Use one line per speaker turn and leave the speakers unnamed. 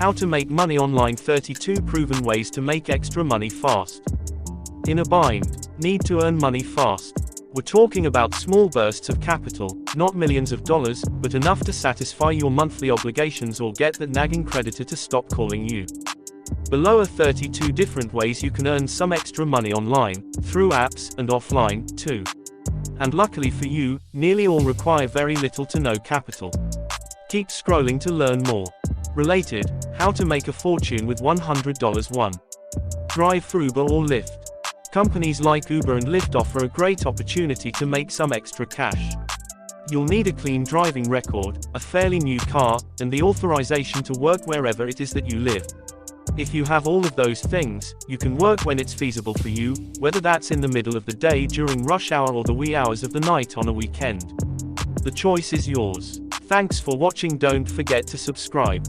How to make money online: 32 proven ways to make extra money fast. In a bind. Need to earn money fast. We're talking about small bursts of capital, not millions of dollars, but enough to satisfy your monthly obligations or get that nagging creditor to stop calling you. Below are 32 different ways you can earn some extra money online, through apps, and offline, too. And luckily for you, nearly all require very little to no capital. Keep scrolling to learn more. Related, how to make a fortune with $100. 1. Drive for Uber or Lyft. Companies like Uber and Lyft offer a great opportunity to make some extra cash. You'll need a clean driving record, a fairly new car, and the authorization to work wherever it is that you live. If you have all of those things, you can work when it's feasible for you, whether that's in the middle of the day during rush hour or the wee hours of the night on a weekend. The choice is yours. Thanks for watching. Don't forget to subscribe.